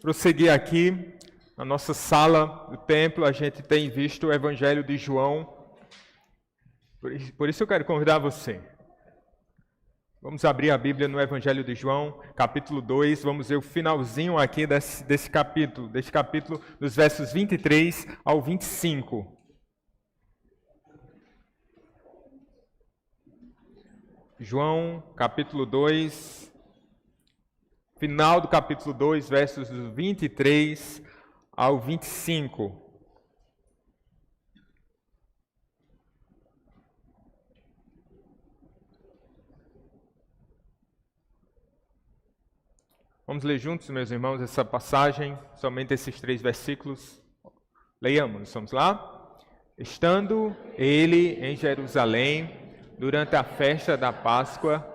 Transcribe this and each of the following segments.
prosseguir aqui na nossa sala do templo, a gente tem visto o Evangelho de João. Por isso eu quero convidar você. Vamos abrir a Bíblia no Evangelho de João, capítulo 2. Vamos ver o finalzinho aqui desse capítulo, dos versos 23 ao 25. João, capítulo 2, final do capítulo 2, versos 23 ao 25. Vamos ler juntos, meus irmãos, essa passagem, somente esses 3 versículos. Leiamos, vamos lá? Estando ele em Jerusalém, durante a festa da Páscoa,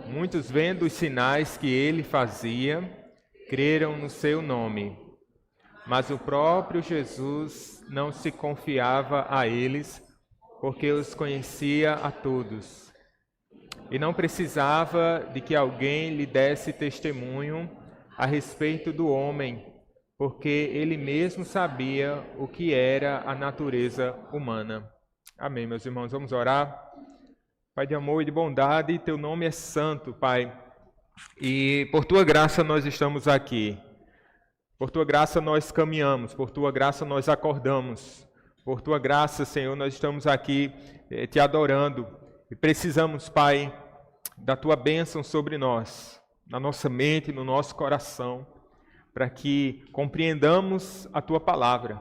muitos vendo os sinais que ele fazia, creram no seu nome. Mas o próprio Jesus não se confiava a eles, porque os conhecia a todos. E não precisava de que alguém lhe desse testemunho a respeito do homem, porque ele mesmo sabia o que era a natureza humana. Amém, meus irmãos, vamos orar. Pai de amor e de bondade, Teu nome é santo, Pai, e por Tua graça nós estamos aqui. Por Tua graça nós caminhamos, por Tua graça nós acordamos. Por Tua graça, Senhor, nós estamos aqui Te adorando. E precisamos, Pai, da Tua bênção sobre nós, na nossa mente, no nosso coração, para que compreendamos a Tua palavra.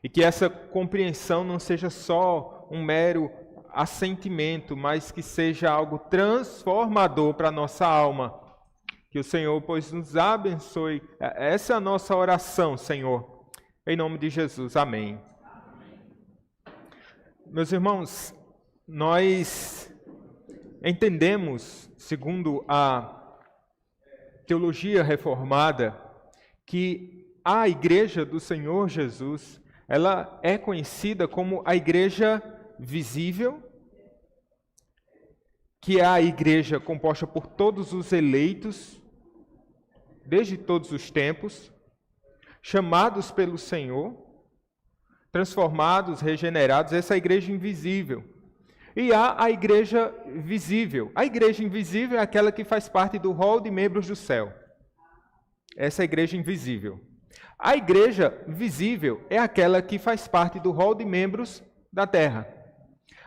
E que essa compreensão não seja só um mero assentimento, mas que seja algo transformador para a nossa alma. Que o Senhor, pois, nos abençoe. Essa é a nossa oração, Senhor. Em nome de Jesus. Amém. Meus irmãos, nós entendemos, segundo a teologia reformada, que a Igreja do Senhor Jesus, ela é conhecida como a Igreja visível, que é a igreja composta por todos os eleitos, desde todos os tempos, chamados pelo Senhor, transformados, regenerados, essa é a igreja invisível. E há a igreja visível. A igreja invisível é aquela que faz parte do rol de membros do céu. Essa é a igreja invisível. A igreja visível é aquela que faz parte do rol de membros da terra.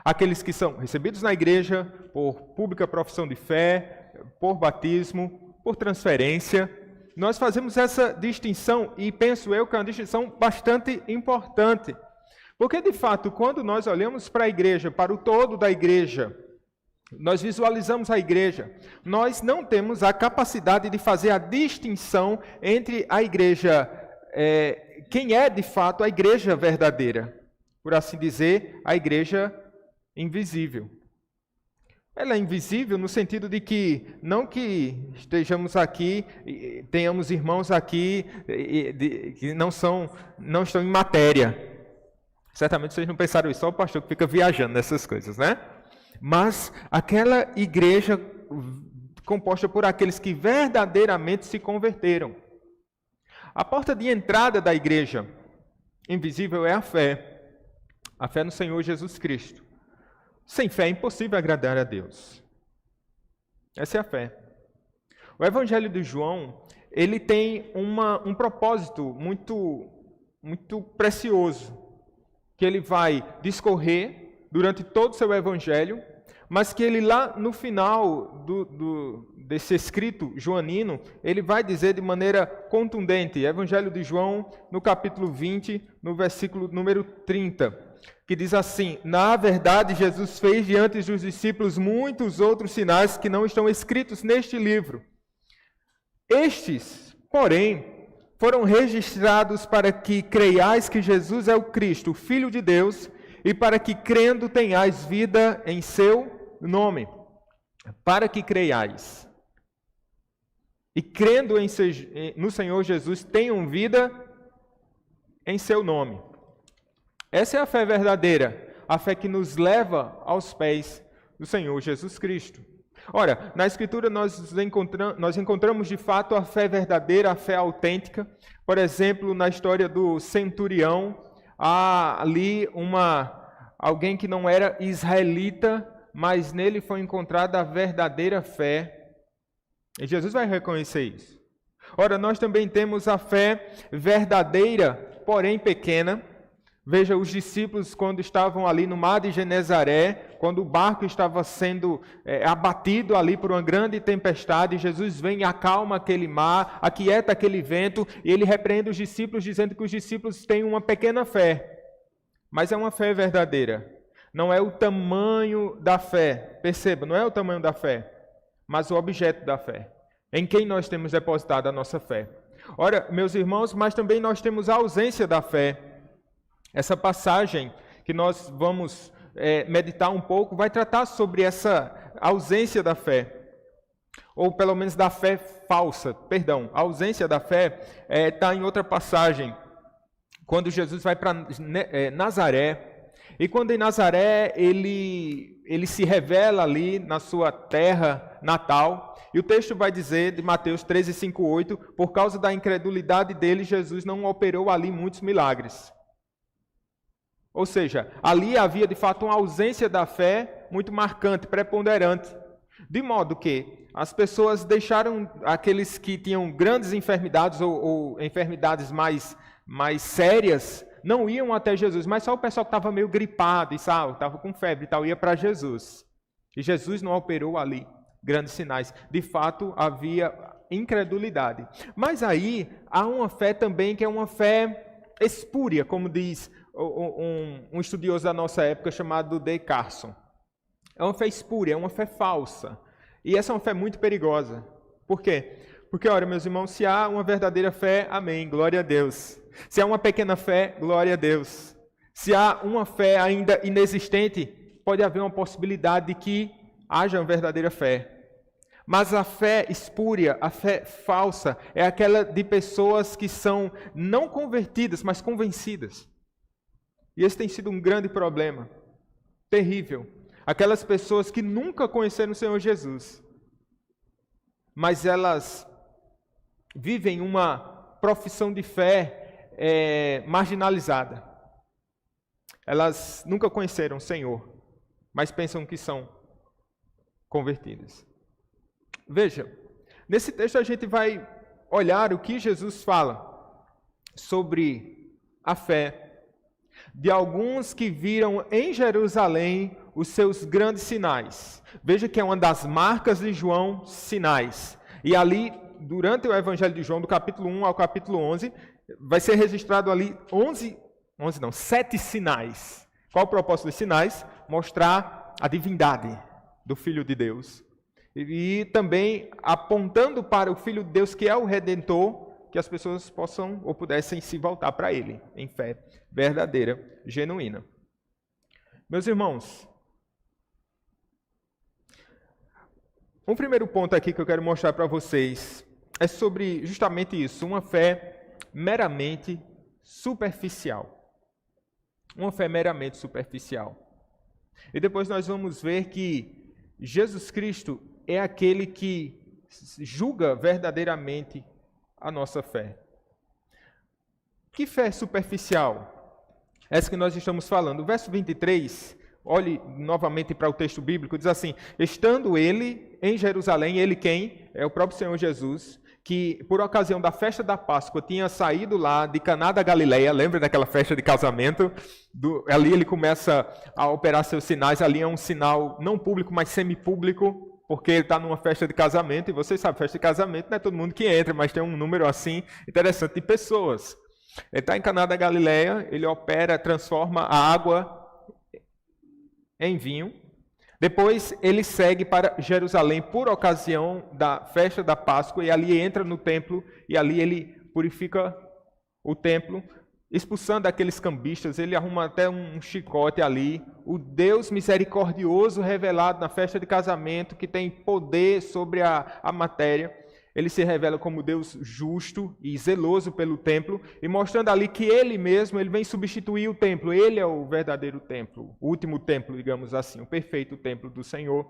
Aqueles que são recebidos na igreja por pública profissão de fé, por batismo, por transferência. Nós fazemos essa distinção e penso eu que é uma distinção bastante importante. Porque, de fato, quando nós olhamos para a igreja, para o todo da igreja, nós visualizamos a igreja, nós não temos a capacidade de fazer a distinção entre a igreja, quem é, de fato, a igreja verdadeira. Por assim dizer, a igreja invisível. Ela é invisível no sentido de que, não que estejamos aqui, tenhamos irmãos aqui que não estão em matéria. Certamente vocês não pensaram isso, só o pastor que fica viajando nessas coisas, né? Mas aquela igreja composta por aqueles que verdadeiramente se converteram. A porta de entrada da igreja invisível é a fé no Senhor Jesus Cristo. Sem fé é impossível agradar a Deus. Essa é a fé. O Evangelho de João, ele tem um propósito muito precioso, que ele vai discorrer durante todo o seu Evangelho, mas que ele lá no final desse escrito joanino, ele vai dizer de maneira contundente, Evangelho de João, no capítulo 20, no versículo número 30, que diz assim: na verdade, Jesus fez diante dos discípulos muitos outros sinais que não estão escritos neste livro. Estes, porém, foram registrados para que creiais que Jesus é o Cristo, o Filho de Deus, e para que, crendo, tenhais vida em seu nome. Para que creiais. E crendo no Senhor Jesus, tenham vida em seu nome. Essa é a fé verdadeira, a fé que nos leva aos pés do Senhor Jesus Cristo. Ora, na Escritura nós encontramos de fato a fé verdadeira, a fé autêntica. Por exemplo, na história do centurião, há ali alguém que não era israelita, mas nele foi encontrada a verdadeira fé. E Jesus vai reconhecer isso. Ora, nós também temos a fé verdadeira, porém pequena. Veja, os discípulos, quando estavam ali no mar de Genezaré, quando o barco estava sendo abatido ali por uma grande tempestade, Jesus vem e acalma aquele mar, aquieta aquele vento, e ele repreende os discípulos, dizendo que os discípulos têm uma pequena fé, mas é uma fé verdadeira. Não é o tamanho da fé, perceba, não é o tamanho da fé, mas o objeto da fé, em quem nós temos depositado a nossa fé. Ora, meus irmãos, mas também nós temos a ausência da fé. Essa passagem que nós vamos meditar um pouco vai tratar sobre essa ausência da fé, ou pelo menos da fé falsa, perdão. A ausência da fé está em outra passagem, quando Jesus vai para Nazaré, e quando em Nazaré ele se revela ali na sua terra natal, e o texto vai dizer, de Mateus 13, 5, 8, por causa da incredulidade dele, Jesus não operou ali muitos milagres. Ou seja, ali havia de fato uma ausência da fé muito marcante, preponderante. De modo que as pessoas deixaram aqueles que tinham grandes enfermidades ou enfermidades mais sérias, não iam até Jesus, mas só o pessoal que estava meio gripado e estava com febre e tal, ia para Jesus. E Jesus não operou ali grandes sinais. De fato, havia incredulidade. Mas aí há uma fé também que é uma fé espúria, como diz um estudioso da nossa época chamado D. Carson. É uma fé espúria, é uma fé falsa. E essa é uma fé muito perigosa. Por quê? Porque, olha, meus irmãos, se há uma verdadeira fé, amém, glória a Deus. Se há uma pequena fé, glória a Deus. Se há uma fé ainda inexistente, pode haver uma possibilidade de que haja uma verdadeira fé. Mas a fé espúria, a fé falsa, é aquela de pessoas que são não convertidas, mas convencidas. E esse tem sido um grande problema, terrível. Aquelas pessoas que nunca conheceram o Senhor Jesus, mas elas vivem uma profissão de fé marginalizada. Elas nunca conheceram o Senhor, mas pensam que são convertidas. Veja, nesse texto a gente vai olhar o que Jesus fala sobre a fé de alguns que viram em Jerusalém os seus grandes sinais. Veja que é uma das marcas de João, sinais. E ali, durante o Evangelho de João, do capítulo 1 ao capítulo 11, vai ser registrado ali 7 sinais. Qual o propósito dos sinais? Mostrar a divindade do Filho de Deus. E também apontando para o Filho de Deus, que é o Redentor, que as pessoas possam ou pudessem se voltar para Ele, em fé verdadeira, genuína. Meus irmãos, um primeiro ponto aqui que eu quero mostrar para vocês é sobre justamente isso, uma fé meramente superficial. Uma fé meramente superficial. E depois nós vamos ver que Jesus Cristo é aquele que julga verdadeiramente a nossa fé. Que fé superficial? Essa que nós estamos falando. O verso 23, olhe novamente para o texto bíblico, diz assim: estando ele em Jerusalém, ele quem? É o próprio Senhor Jesus, que por ocasião da festa da Páscoa tinha saído lá de Caná da Galileia, lembra daquela festa de casamento? Ali ele começa a operar seus sinais, ali é um sinal não público, mas semipúblico, porque ele está numa festa de casamento, e vocês sabem, festa de casamento não é todo mundo que entra, mas tem um número assim interessante de pessoas. Ele está em Caná da Galileia, ele opera, transforma a água em vinho. Depois ele segue para Jerusalém por ocasião da festa da Páscoa, e ali entra no templo, e ali ele purifica o templo, expulsando aqueles cambistas. Ele arruma até um chicote ali. O Deus misericordioso revelado na festa de casamento, que tem poder sobre a matéria. Ele se revela como Deus justo e zeloso pelo templo, e mostrando ali que ele mesmo, ele vem substituir o templo. Ele é o verdadeiro templo, o último templo, digamos assim, o perfeito templo do Senhor.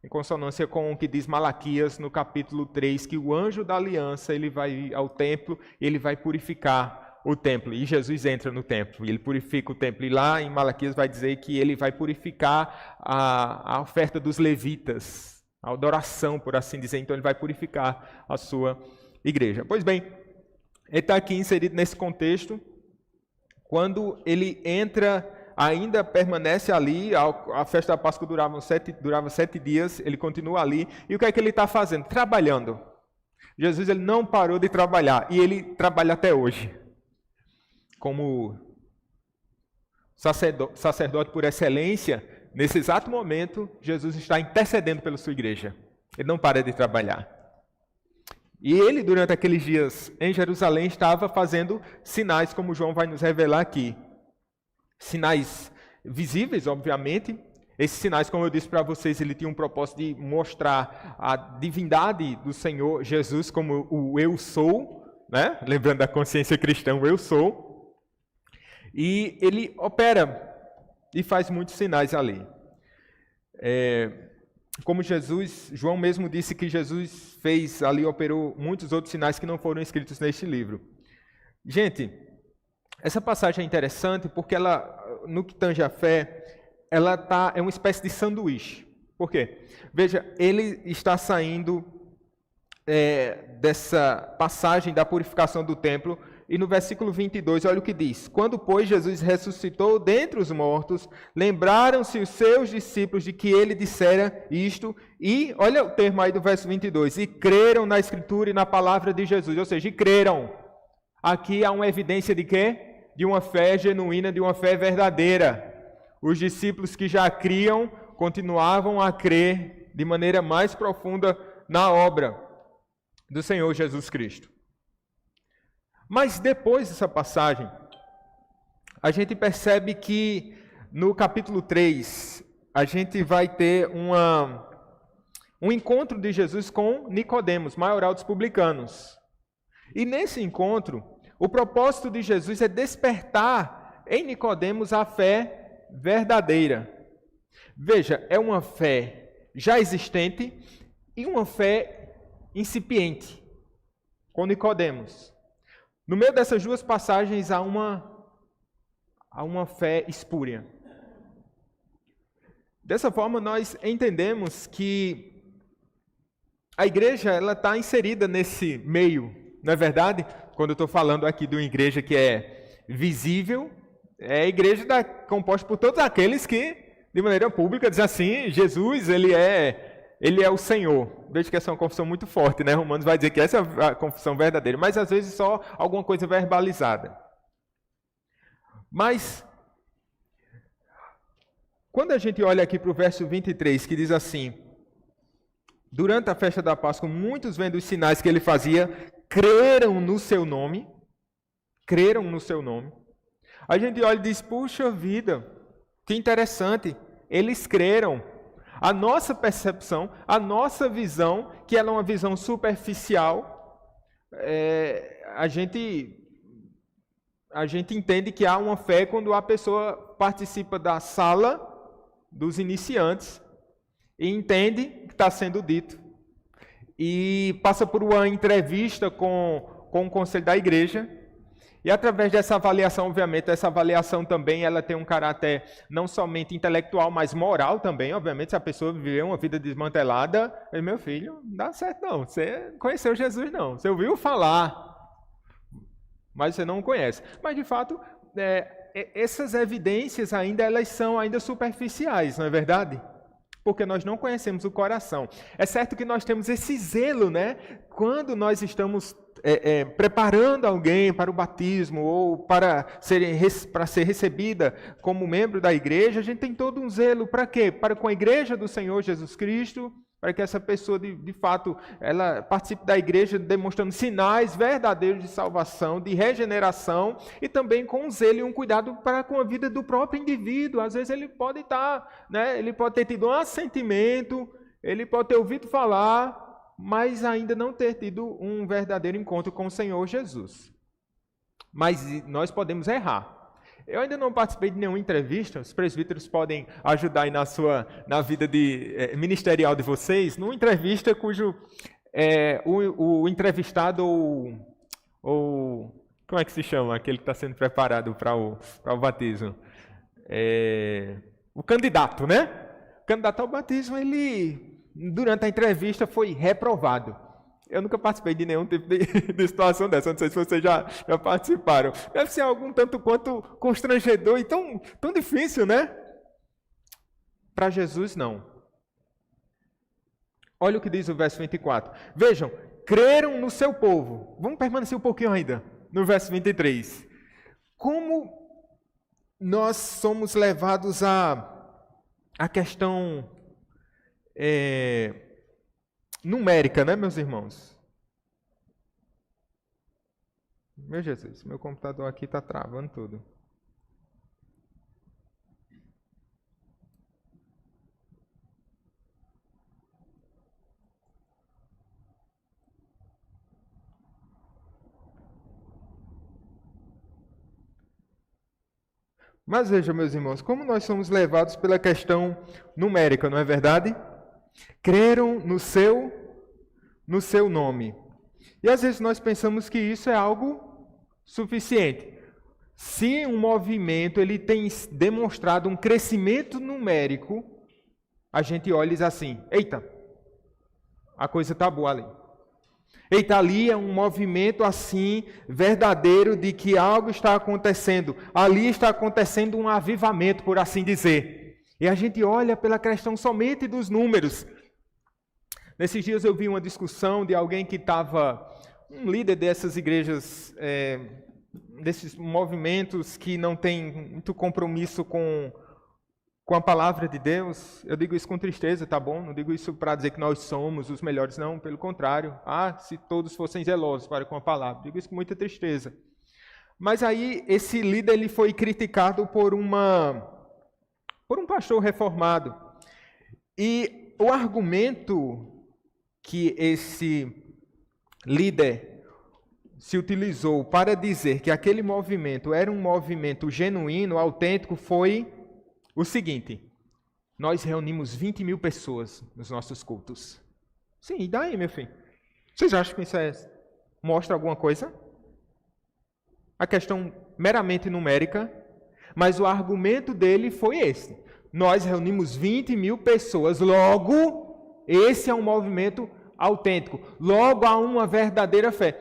em consonância com o que diz Malaquias no capítulo 3, que o anjo da aliança ele vai ao templo e ele vai purificar o templo. E Jesus entra no templo e ele purifica o templo. E lá em Malaquias vai dizer que ele vai purificar a oferta dos levitas, a adoração, por assim dizer. Então ele vai purificar a sua igreja. Pois bem, ele está aqui inserido nesse contexto. Quando ele entra, ainda permanece ali, a festa da Páscoa durava 7 dias, ele continua ali. E o que é que ele está fazendo? Trabalhando. Jesus ele não parou de trabalhar, e ele trabalha até hoje. Como sacerdote por excelência, nesse exato momento, Jesus está intercedendo pela sua igreja. Ele não para de trabalhar. E ele, durante aqueles dias em Jerusalém, estava fazendo sinais, como João vai nos revelar aqui. Sinais visíveis, obviamente. Esses sinais, como eu disse para vocês, ele tinha um propósito de mostrar a divindade do Senhor Jesus como o eu sou, né? Lembrando da consciência cristã, o eu sou. E ele opera e faz muitos sinais ali. Como João mesmo disse que Jesus fez ali, operou muitos outros sinais que não foram escritos neste livro. Gente, essa passagem é interessante porque ela, no que tange a fé, é uma espécie de sanduíche. Por quê? Veja, ele está saindo dessa passagem da purificação do templo, e no versículo 22, olha o que diz. Quando, pois, Jesus ressuscitou dentre os mortos, lembraram-se os seus discípulos de que ele dissera isto, e, olha o termo aí do verso 22, e creram na Escritura e na palavra de Jesus, ou seja, e creram. Aqui há uma evidência de quê? De uma fé genuína, de uma fé verdadeira. Os discípulos que já criam, continuavam a crer de maneira mais profunda na obra do Senhor Jesus Cristo. Mas depois dessa passagem, a gente percebe que no capítulo 3, a gente vai ter um encontro de Jesus com Nicodemos, maioral dos publicanos. E nesse encontro, o propósito de Jesus é despertar em Nicodemos a fé verdadeira. Veja, é uma fé já existente e uma fé incipiente com Nicodemos. No meio dessas duas passagens há uma fé espúria. Dessa forma, nós entendemos que a igreja está inserida nesse meio, não é verdade? Quando eu estou falando aqui de uma igreja que é visível, é a igreja composta por todos aqueles que, de maneira pública, dizem assim, Jesus, ele é o Senhor. Veja que essa é uma confissão muito forte, né? Romanos vai dizer que essa é a confissão verdadeira, mas às vezes só alguma coisa verbalizada. Mas, quando a gente olha aqui para o verso 23, que diz assim, durante a festa da Páscoa, muitos vendo os sinais que ele fazia, creram no seu nome, a gente olha e diz, puxa vida, que interessante, eles creram. A nossa percepção, a nossa visão, que ela é uma visão superficial, a gente entende que há uma fé quando a pessoa participa da sala dos iniciantes e entende o que está sendo dito. E passa por uma entrevista com o conselho da igreja. E através dessa avaliação, obviamente, essa avaliação também ela tem um caráter não somente intelectual, mas moral também. Obviamente, se a pessoa viveu uma vida desmantelada, meu filho, não dá certo não. Você conheceu Jesus não. Você ouviu falar, mas você não o conhece. Mas, de fato, essas evidências elas são ainda superficiais, não é verdade? Porque nós não conhecemos o coração. É certo que nós temos esse zelo, né? Quando nós estamos preparando alguém para o batismo ou para ser recebida como membro da igreja, a gente tem todo um zelo para quê? Para com a igreja do Senhor Jesus Cristo, para que essa pessoa, de fato, ela participe da igreja demonstrando sinais verdadeiros de salvação, de regeneração, e também com um zelo e um cuidado para com a vida do próprio indivíduo. Às vezes ele pode estar, né, ele pode ter tido um assentimento, ele pode ter ouvido falar, mas ainda não ter tido um verdadeiro encontro com o Senhor Jesus. Mas nós podemos errar. Eu ainda não participei de nenhuma entrevista, os presbíteros podem ajudar aí na vida ministerial de vocês, numa entrevista cujo o entrevistado ou como é que se chama? Aquele que está sendo preparado para o batismo. O candidato, né? O candidato ao batismo, ele, durante a entrevista, foi reprovado. Eu nunca participei de nenhum tipo de situação dessa. Não sei se vocês já participaram. Deve ser algo tanto quanto constrangedor e tão difícil, né? Para Jesus, não. Olha o que diz o verso 24. Vejam, creram no seu povo. Vamos permanecer um pouquinho ainda, no verso 23. Como nós somos levados à questão numérica, né, meus irmãos? Meu Jesus, meu computador aqui está travando tudo. Mas veja, meus irmãos, como nós somos levados pela questão numérica, não é verdade? Creram no seu nome. E às vezes nós pensamos que isso é algo suficiente. Se um movimento ele tem demonstrado um crescimento numérico, a gente olha e diz assim, eita, a coisa está boa ali. Eita, ali é um movimento assim, verdadeiro, de que algo está acontecendo. Ali está acontecendo um avivamento, por assim dizer. E a gente olha pela questão somente dos números. Nesses dias eu vi uma discussão de alguém que estava, um líder dessas igrejas, desses movimentos que não tem muito compromisso com a palavra de Deus. Eu digo isso com tristeza, tá bom? Não digo isso para dizer que nós somos os melhores, não, pelo contrário. Se todos fossem zelosos para com a palavra. Digo isso com muita tristeza. Mas aí esse líder ele foi criticado por um pastor reformado. E o argumento que esse líder se utilizou para dizer que aquele movimento era um movimento genuíno, autêntico, foi o seguinte: nós reunimos 20.000 pessoas nos nossos cultos. Sim, e daí, meu filho? Vocês acham que isso mostra alguma coisa? A questão meramente numérica, mas o argumento dele foi esse. Nós reunimos 20.000 pessoas, logo, esse é um movimento autêntico. Logo, há uma verdadeira fé.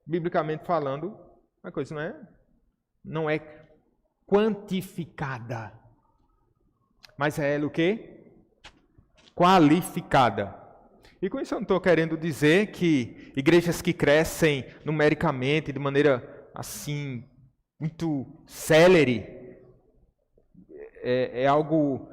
Biblicamente falando, a coisa não é quantificada. Mas é ela o quê? Qualificada. E com isso eu não estou querendo dizer que igrejas que crescem numericamente, de maneira assim, muito célere, é algo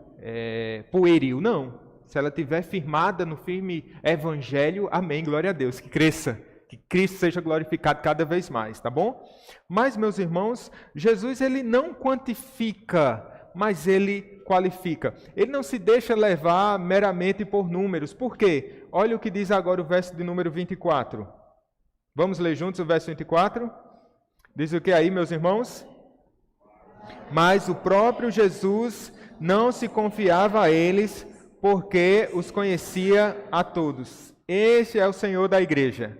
pueril. Não. Se ela estiver firmada no firme evangelho, amém, glória a Deus, que cresça, que Cristo seja glorificado cada vez mais, tá bom? Mas, meus irmãos, Jesus ele não quantifica, mas ele qualifica. Ele não se deixa levar meramente por números. Por quê? Olha o que diz agora o verso de número 24. Vamos ler juntos o verso 24? Diz o que aí, meus irmãos? Mas o próprio Jesus não se confiava a eles, porque os conhecia a todos. Este é o Senhor da igreja.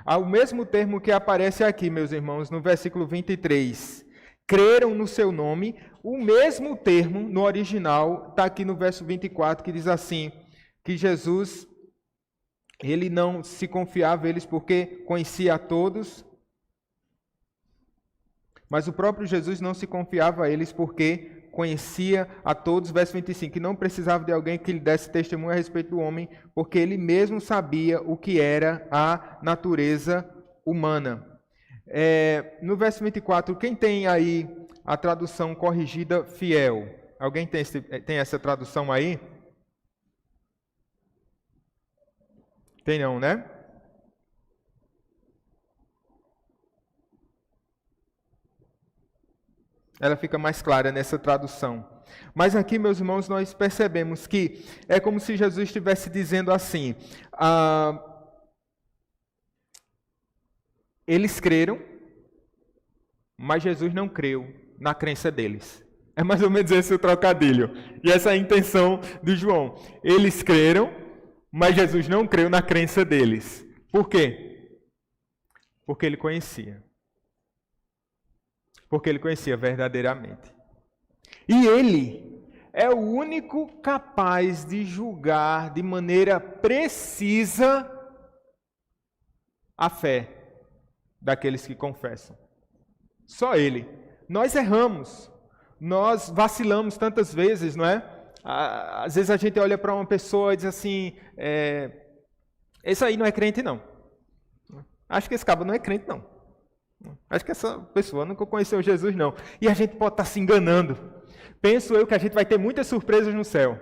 Ao mesmo termo que aparece aqui, meus irmãos, no versículo 23, creram no seu nome, o mesmo termo no original está aqui no verso 24, que diz assim, que Jesus, ele não se confiava a eles porque conhecia a todos, mas o próprio Jesus não se confiava a eles porque conhecia a todos, verso 25, que não precisava de alguém que lhe desse testemunho a respeito do homem, porque ele mesmo sabia o que era a natureza humana. No verso 24, quem tem aí a tradução corrigida fiel? Alguém tem essa tradução aí? Tem não, né? Ela fica mais clara nessa tradução. Mas aqui, meus irmãos, nós percebemos que é como se Jesus estivesse dizendo assim, eles creram, mas Jesus não creu na crença deles. É mais ou menos esse o trocadilho. E essa é a intenção de João. Eles creram, mas Jesus não creu na crença deles. Por quê? Porque ele conhecia. Porque ele conhecia verdadeiramente. E ele é o único capaz de julgar de maneira precisa a fé daqueles que confessam. Só ele. Nós erramos. Nós vacilamos tantas vezes, não é? Às vezes a gente olha para uma pessoa e diz assim, esse aí não é crente não. Acho que esse cabo não é crente não. Acho que essa pessoa nunca conheceu Jesus não. E a gente pode estar se enganando. Penso eu que a gente vai ter muitas surpresas no céu.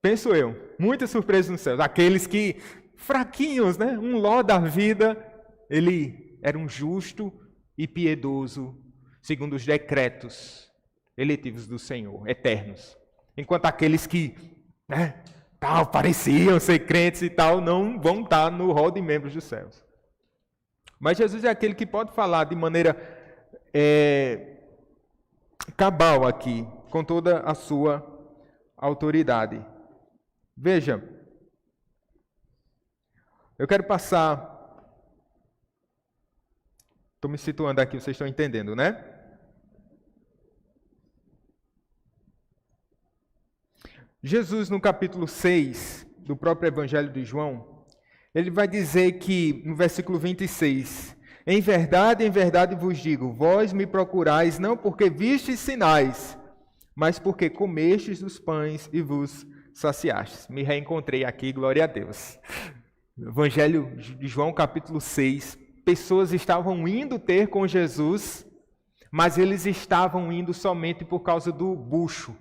Penso eu, muitas surpresas no céu. Aqueles que, fraquinhos, né? Um Ló da vida, ele era um justo e piedoso, segundo os decretos eletivos do Senhor, eternos. Enquanto aqueles que, pareciam ser crentes e tal, não vão estar no rol de membros dos céus. Mas Jesus é aquele que pode falar de maneira cabal aqui, com toda a sua autoridade. Veja, eu quero passar... Estou me situando aqui, vocês estão entendendo, né? Jesus, no capítulo 6 do próprio Evangelho de João, ele vai dizer que, no versículo 26, em verdade vos digo, vós me procurais não porque vistes sinais, mas porque comestes dos pães e vos saciastes. Me reencontrei aqui, glória a Deus. Evangelho de João, capítulo 6, pessoas estavam indo ter com Jesus, mas eles estavam indo somente por causa do bucho.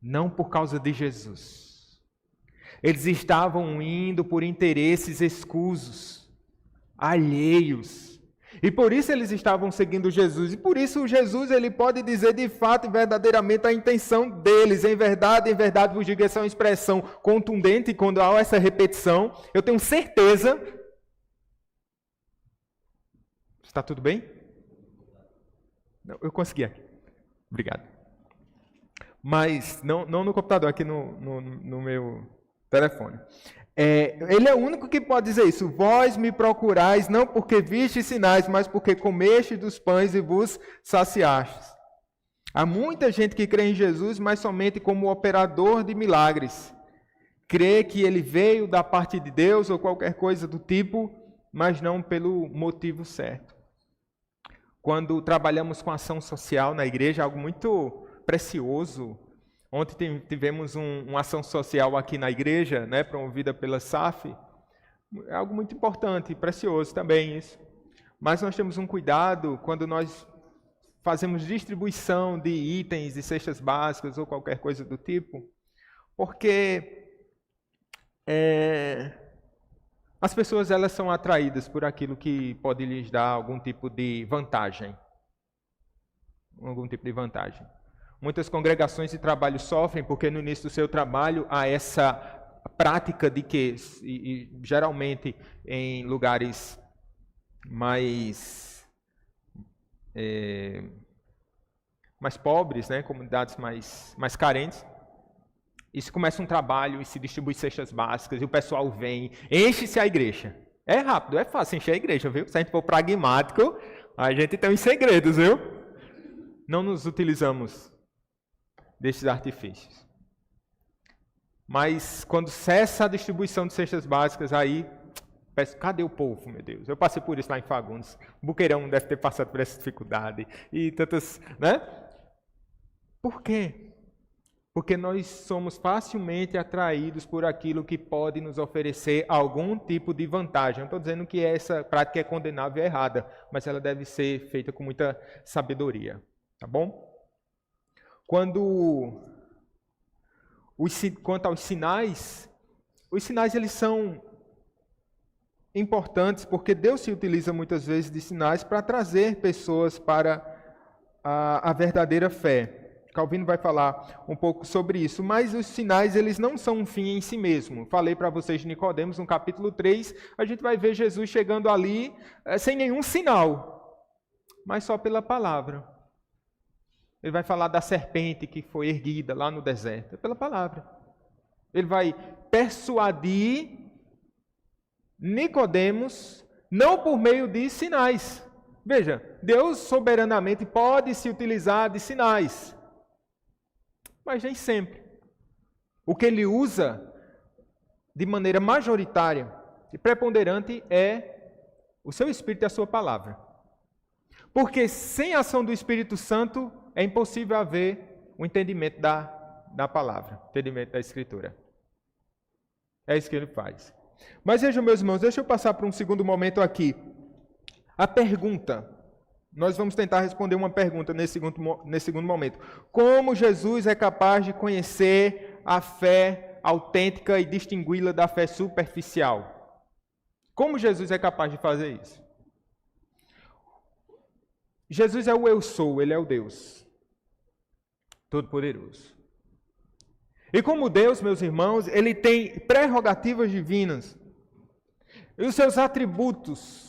Não por causa de Jesus. Eles estavam indo por interesses escusos, alheios. E por isso eles estavam seguindo Jesus. E por isso Jesus ele pode dizer de fato e verdadeiramente a intenção deles. Em verdade vos digo, essa é uma expressão contundente quando há essa repetição. Eu tenho certeza. Está tudo bem? Não, eu consegui aqui. Obrigado. Mas não no computador, aqui no meu telefone. Ele é o único que pode dizer isso. Vós me procurais não porque vistes sinais, mas porque comestes dos pães e vos saciastes. Há muita gente que crê em Jesus, mas somente como operador de milagres. Crê que ele veio da parte de Deus ou qualquer coisa do tipo, mas não pelo motivo certo. Quando trabalhamos com ação social na igreja, é algo muito precioso. Ontem tivemos uma ação social aqui na igreja, né, promovida pela SAF. É algo muito importante e precioso também isso. Mas nós temos um cuidado quando nós fazemos distribuição de itens, de cestas básicas ou qualquer coisa do tipo, porque as pessoas elas são atraídas por aquilo que pode lhes dar algum tipo de vantagem. Muitas congregações de trabalho sofrem porque no início do seu trabalho há essa prática de que, e geralmente em lugares mais pobres, né, comunidades mais carentes, e se começa um trabalho e se distribui cestas básicas e o pessoal vem, enche-se a igreja. É rápido, é fácil encher a igreja, viu? Se a gente for pragmático, a gente tem uns segredos, viu? Não nos utilizamos desses artifícios. Mas quando cessa a distribuição de cestas básicas, aí peço, cadê o povo, meu Deus? Eu passei por isso lá em Fagundes. O Buqueirão deve ter passado por essa dificuldade. E tantas, né? Por quê? Porque nós somos facilmente atraídos por aquilo que pode nos oferecer algum tipo de vantagem. Não estou dizendo que essa prática é condenável e errada, mas ela deve ser feita com muita sabedoria. Tá bom? Quanto aos sinais, os sinais eles são importantes porque Deus se utiliza muitas vezes de sinais para trazer pessoas para a verdadeira fé. Calvino vai falar um pouco sobre isso, mas os sinais, eles não são um fim em si mesmo. Falei para vocês de Nicodemos, no capítulo 3, a gente vai ver Jesus chegando ali sem nenhum sinal, mas só pela palavra. Ele vai falar da serpente que foi erguida lá no deserto, pela palavra. Ele vai persuadir Nicodemos, não por meio de sinais. Veja, Deus soberanamente pode se utilizar de sinais, mas nem sempre. O que ele usa de maneira majoritária e preponderante é o seu Espírito e a sua palavra. Porque sem a ação do Espírito Santo é impossível haver o entendimento da palavra, entendimento da Escritura. É isso que ele faz. Mas vejam, meus irmãos, deixa eu passar para um segundo momento aqui. A pergunta. Nós vamos tentar responder uma pergunta nesse segundo momento. Como Jesus é capaz de conhecer a fé autêntica e distingui-la da fé superficial? Como Jesus é capaz de fazer isso? Jesus é o eu sou, ele é o Deus Todo-Poderoso. E como Deus, meus irmãos, ele tem prerrogativas divinas. E os seus atributos,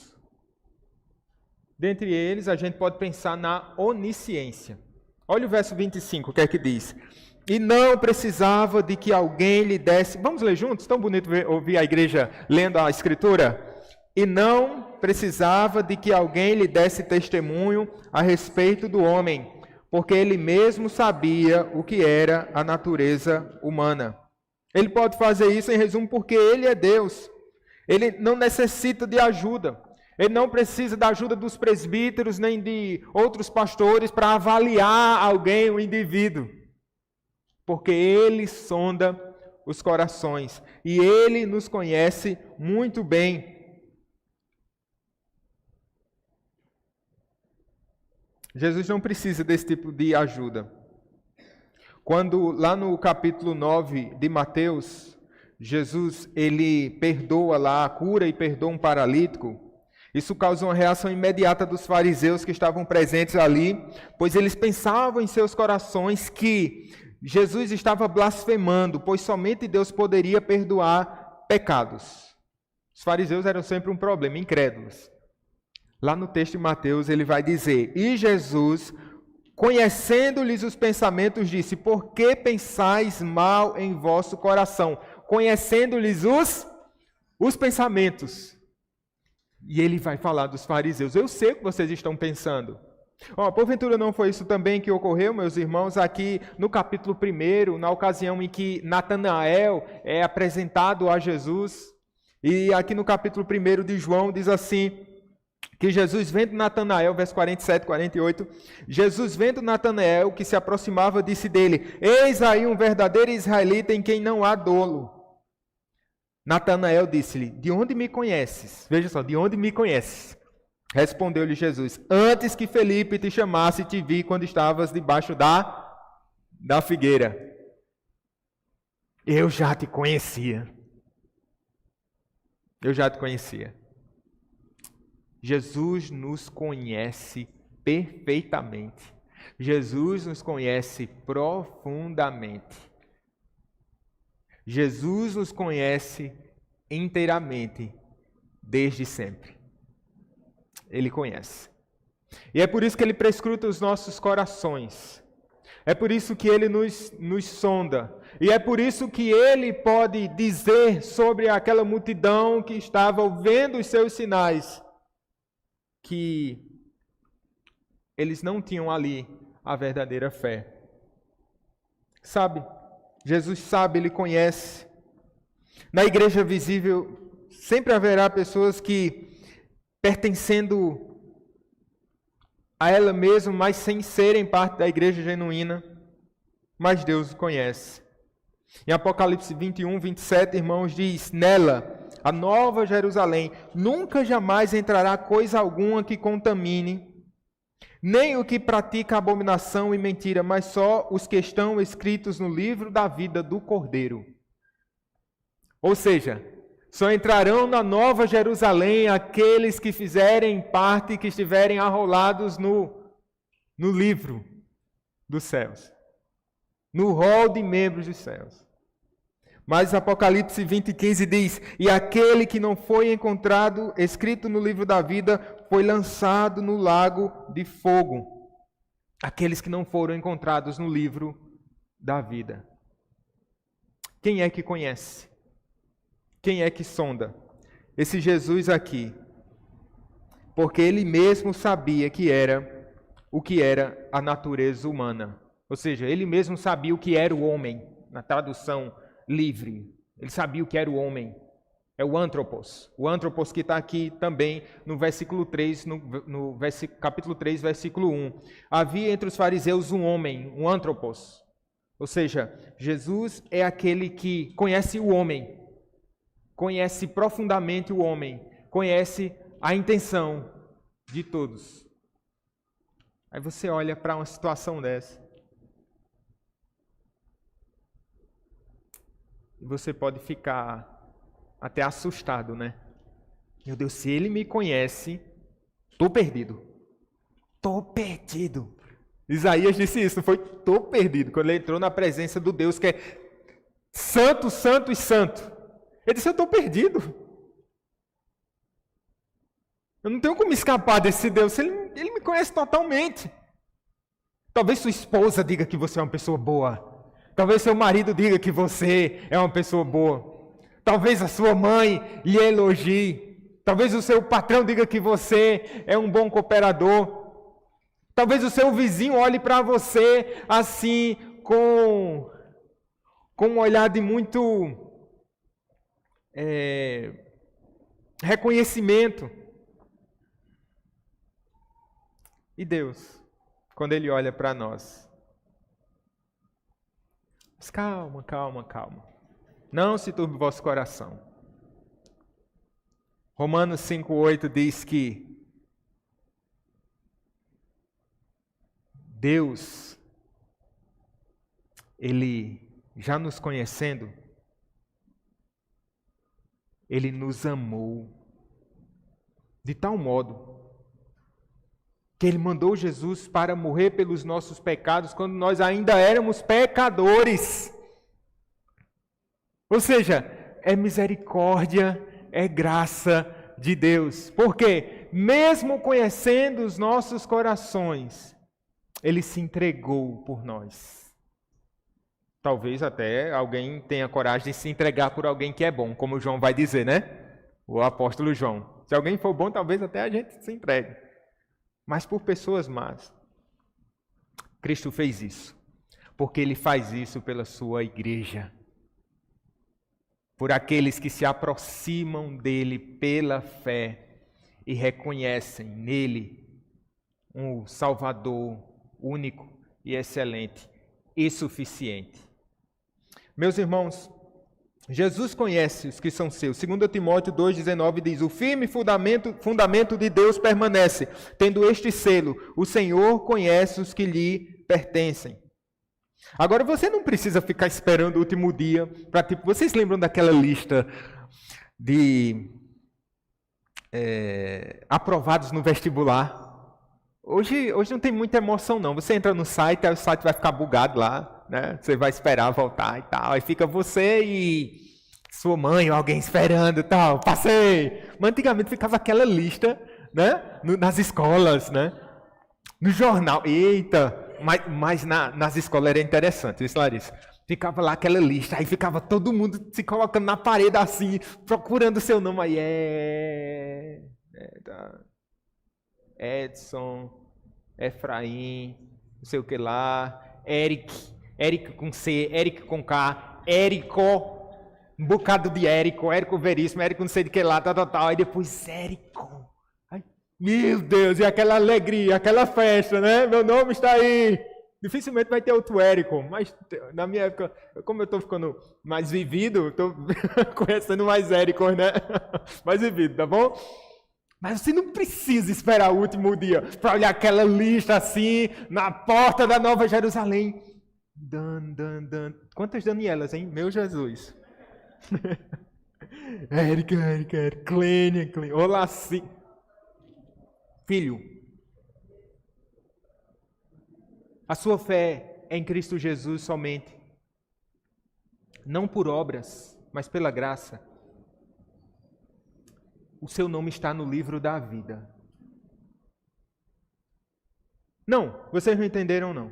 dentre eles, a gente pode pensar na onisciência. Olha o verso 25, o que é que diz? E não precisava de que alguém lhe desse... Vamos ler juntos? Tão bonito ouvir a igreja lendo a Escritura. E não precisava de que alguém lhe desse testemunho a respeito do homem, porque ele mesmo sabia o que era a natureza humana. Ele pode fazer isso, em resumo, porque ele é Deus. Ele não necessita de ajuda. Ele não precisa da ajuda dos presbíteros, nem de outros pastores para avaliar alguém, um indivíduo. Porque ele sonda os corações. E ele nos conhece muito bem. Jesus não precisa desse tipo de ajuda. Quando lá no capítulo 9 de Mateus, Jesus ele perdoa lá, cura e perdoa um paralítico, isso causa uma reação imediata dos fariseus que estavam presentes ali, pois eles pensavam em seus corações que Jesus estava blasfemando, pois somente Deus poderia perdoar pecados. Os fariseus eram sempre um problema, incrédulos. Lá no texto de Mateus, ele vai dizer, e Jesus, conhecendo-lhes os pensamentos, disse, por que pensais mal em vosso coração? Conhecendo-lhes os pensamentos. E ele vai falar dos fariseus, eu sei o que vocês estão pensando. Porventura não foi isso também que ocorreu, meus irmãos, aqui no capítulo 1, na ocasião em que Natanael é apresentado a Jesus. E aqui no capítulo 1 de João diz assim, que Jesus vendo Natanael, verso 47, 48, Jesus vendo Natanael que se aproximava, disse dele, eis aí um verdadeiro israelita em quem não há dolo. Natanael disse-lhe, de onde me conheces? Veja só, de onde me conheces? Respondeu-lhe Jesus, antes que Felipe te chamasse, te vi quando estavas debaixo da figueira. Eu já te conhecia. Eu já te conhecia. Jesus nos conhece perfeitamente. Jesus nos conhece profundamente. Jesus nos conhece inteiramente, desde sempre. Ele conhece. E é por isso que Ele prescruta os nossos corações. É por isso que Ele nos sonda. E é por isso que Ele pode dizer sobre aquela multidão que estava vendo os seus sinais, que eles não tinham ali a verdadeira fé. Sabe? Jesus sabe, Ele conhece. Na igreja visível, sempre haverá pessoas que, pertencendo a ela mesma, mas sem serem parte da igreja genuína, mas Deus os conhece. Em Apocalipse 21, 27, irmãos, diz, nela, a nova Jerusalém, nunca jamais entrará coisa alguma que contamine, nem o que pratica abominação e mentira, mas só os que estão escritos no livro da vida do Cordeiro. Ou seja, só entrarão na nova Jerusalém aqueles que fizerem parte, que estiverem arrolados no livro dos céus. no rol de membros dos céus. Mas Apocalipse 20:15 diz: e aquele que não foi encontrado escrito no livro da vida foi lançado no lago de fogo. Aqueles que não foram encontrados no livro da vida. Quem é que conhece? Quem é que sonda? Esse Jesus aqui. Porque ele mesmo sabia que era o que era a natureza humana. Ou seja, ele mesmo sabia o que era o homem, na tradução livre. Ele sabia o que era o homem. É o antropos. O antropos que está aqui também no versículo 3, capítulo 3, versículo 1. Havia entre os fariseus um homem, um antropos. Ou seja, Jesus é aquele que conhece o homem, conhece profundamente o homem, conhece a intenção de todos. Aí você olha para uma situação dessa e você pode ficar até assustado, né? Meu Deus, se ele me conhece, estou perdido. Estou perdido. Isaías disse isso, não foi? Estou perdido. Quando ele entrou na presença do Deus que é santo, santo e santo. Ele disse, eu estou perdido. Eu não tenho como escapar desse Deus. Ele me conhece totalmente. Talvez sua esposa diga que você é uma pessoa boa. Talvez seu marido diga que você é uma pessoa boa. Talvez a sua mãe lhe elogie. Talvez o seu patrão diga que você é um bom cooperador. Talvez o seu vizinho olhe para você assim, com um olhar de muito reconhecimento. E Deus, quando Ele olha para nós, mas calma, calma, calma. Não se turbe o vosso coração. Romanos 5,8 diz que Deus, Ele, já nos conhecendo, Ele nos amou de tal modo que Ele mandou Jesus para morrer pelos nossos pecados quando nós ainda éramos pecadores. Ou seja, é misericórdia, é graça de Deus. Porque, mesmo conhecendo os nossos corações, Ele se entregou por nós. Talvez até alguém tenha coragem de se entregar por alguém que é bom, como o João vai dizer, né? O apóstolo João. Se alguém for bom, talvez até a gente se entregue. Mas por pessoas más. Cristo fez isso. Porque Ele faz isso pela sua igreja. Por aqueles que se aproximam dEle pela fé e reconhecem nele um Salvador único e excelente e suficiente. Meus irmãos, Jesus conhece os que são seus. 2 Timóteo 2,19 diz: o firme fundamento de Deus permanece, tendo este selo: o Senhor conhece os que lhe pertencem. Agora você não precisa ficar esperando o último dia para vocês lembram daquela lista de aprovados no vestibular? Hoje não tem muita emoção não. Você entra no site, aí o site vai ficar bugado lá, né? Você vai esperar voltar e tal. Aí fica você e sua mãe ou alguém esperando e tal. Passei! Mas antigamente ficava aquela lista, né? Nas escolas, né? No jornal. Eita! Mas nas escolas era interessante, isso, Larissa. Ficava lá aquela lista, aí ficava todo mundo se colocando na parede assim, procurando o seu nome. Aí Edson, Efraim, não sei o que lá, Eric com C, Eric com K, Érico, um bocado de Érico Veríssimo, Érico não sei de que lá, tal, aí depois Érico. Meu Deus, e aquela alegria, aquela festa, né? Meu nome está aí. Dificilmente vai ter outro Érico, mas na minha época, como eu estou ficando mais vivido, estou conhecendo mais Éricos, né? Mais vivido, tá bom? Mas você não precisa esperar o último dia para olhar aquela lista assim, na porta da Nova Jerusalém. Quantas Danielas, hein? Meu Jesus. Érica, Clênia. Olá, sim. Filho, a sua fé em Cristo Jesus somente, não por obras, mas pela graça, o seu nome está no livro da vida. Não, vocês não entenderam não.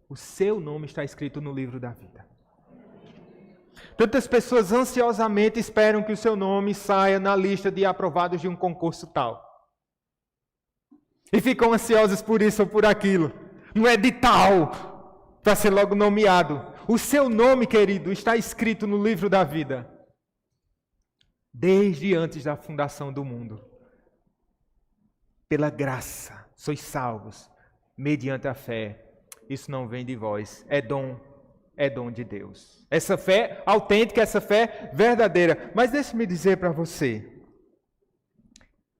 O seu nome está escrito no livro da vida. Tantas pessoas ansiosamente esperam que o seu nome saia na lista de aprovados de um concurso tal. E ficam ansiosos por isso ou por aquilo. No edital, para ser logo nomeado. O seu nome, querido, está escrito no livro da vida. Desde antes da fundação do mundo. Pela graça, sois salvos, mediante a fé. Isso não vem de vós, é dom de Deus. Essa fé autêntica, essa fé verdadeira. Mas deixe-me dizer para você,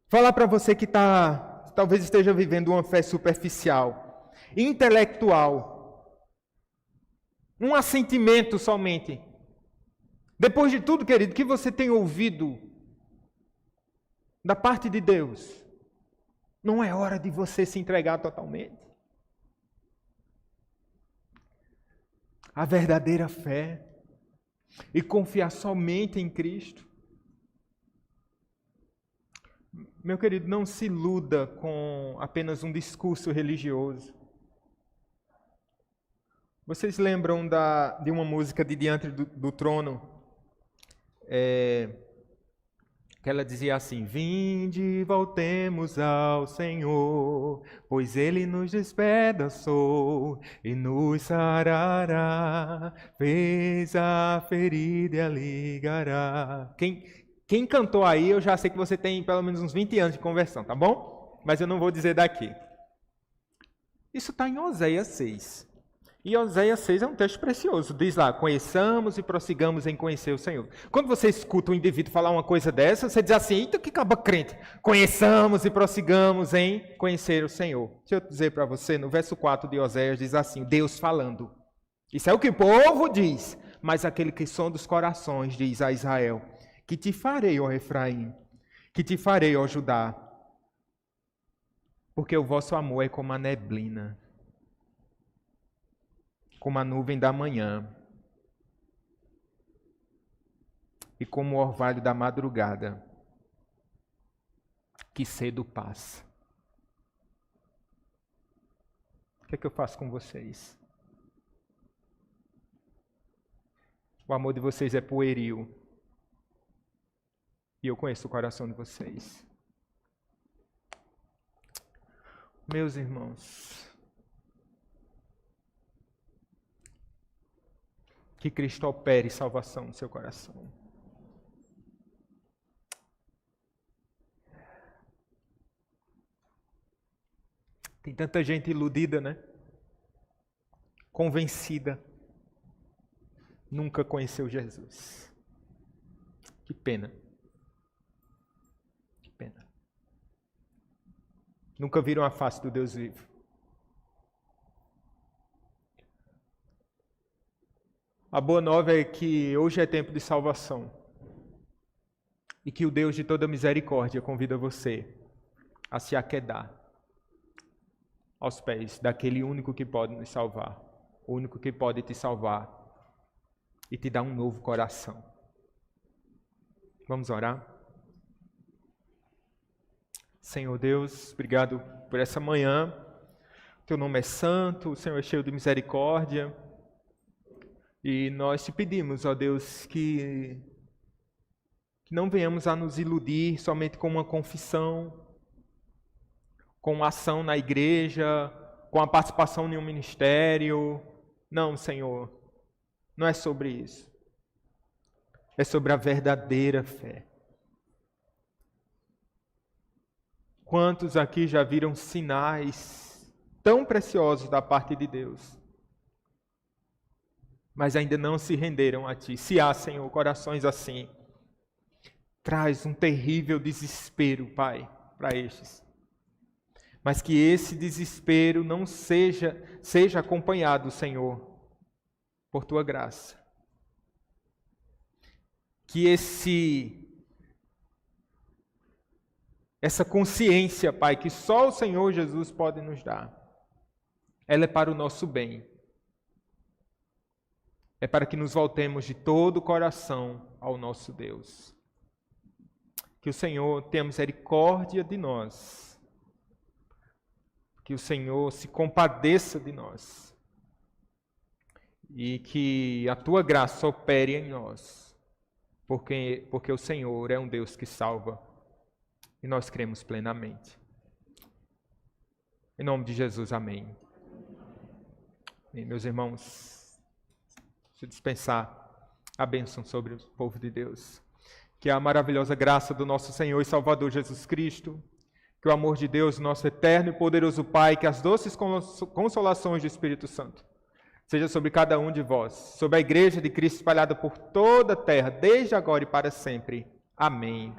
falar para você que talvez esteja vivendo uma fé superficial, intelectual, um assentimento somente. Depois de tudo, querido, que você tem ouvido da parte de Deus, não é hora de você se entregar totalmente. A verdadeira fé e confiar somente em Cristo. Meu querido, não se iluda com apenas um discurso religioso. Vocês lembram de uma música de Diante do Trono? Que ela dizia assim: vinde, voltemos ao Senhor, pois Ele nos despedaçou e nos sarará, fez a ferida e a ligará. Quem cantou aí, eu já sei que você tem pelo menos uns 20 anos de conversão, tá bom? Mas eu não vou dizer daqui. Isso está em Oséias 6. E Oséias 6 é um texto precioso. Diz lá, conheçamos e prossigamos em conhecer o Senhor. Quando você escuta um indivíduo falar uma coisa dessa, você diz assim, eita, que caba crente. Conheçamos e prossigamos em conhecer o Senhor. Deixa eu dizer para você, no verso 4 de Oséias diz assim, Deus falando. Isso é o que o povo diz. Mas aquele que sonda os corações diz a Israel, que te farei, ó Efraim, que te farei, ó Judá, porque o vosso amor é como a neblina, como a nuvem da manhã e como o orvalho da madrugada, que cedo passa. O que é que eu faço com vocês? O amor de vocês é pueril. E eu conheço o coração de vocês. Meus irmãos, que Cristo opere salvação no seu coração. Tem tanta gente iludida, né? Convencida. Nunca conheceu Jesus. Que pena. Que pena. Nunca viram a face do Deus vivo. A boa nova é que hoje é tempo de salvação. E que o Deus de toda misericórdia convida você a se aquedar aos pés daquele único que pode nos salvar. O único que pode te salvar e te dar um novo coração. Vamos orar? Senhor Deus, obrigado por essa manhã. Teu nome é santo, o Senhor é cheio de misericórdia. E nós te pedimos, ó Deus, que não venhamos a nos iludir somente com uma confissão, com uma ação na igreja, com a participação em um ministério. Não, Senhor, não é sobre isso. É sobre a verdadeira fé. Quantos aqui já viram sinais tão preciosos da parte de Deus, mas ainda não se renderam a Ti? Se há, Senhor, corações assim, traz um terrível desespero, Pai, para estes. Mas que esse desespero não seja acompanhado, Senhor, por Tua graça. Que essa consciência, Pai, que só o Senhor Jesus pode nos dar, ela é para o nosso bem. é para que nos voltemos de todo o coração ao nosso Deus. Que o Senhor tenha misericórdia de nós. Que o Senhor se compadeça de nós. E que a tua graça opere em nós. Porque o Senhor é um Deus que salva. E nós cremos plenamente. Em nome de Jesus, amém. E, meus irmãos, se dispensar a bênção sobre o povo de Deus. Que a maravilhosa graça do nosso Senhor e Salvador Jesus Cristo, que o amor de Deus, nosso eterno e poderoso Pai, que as doces consolações do Espírito Santo, seja sobre cada um de vós, sobre a igreja de Cristo espalhada por toda a terra, desde agora e para sempre. Amém.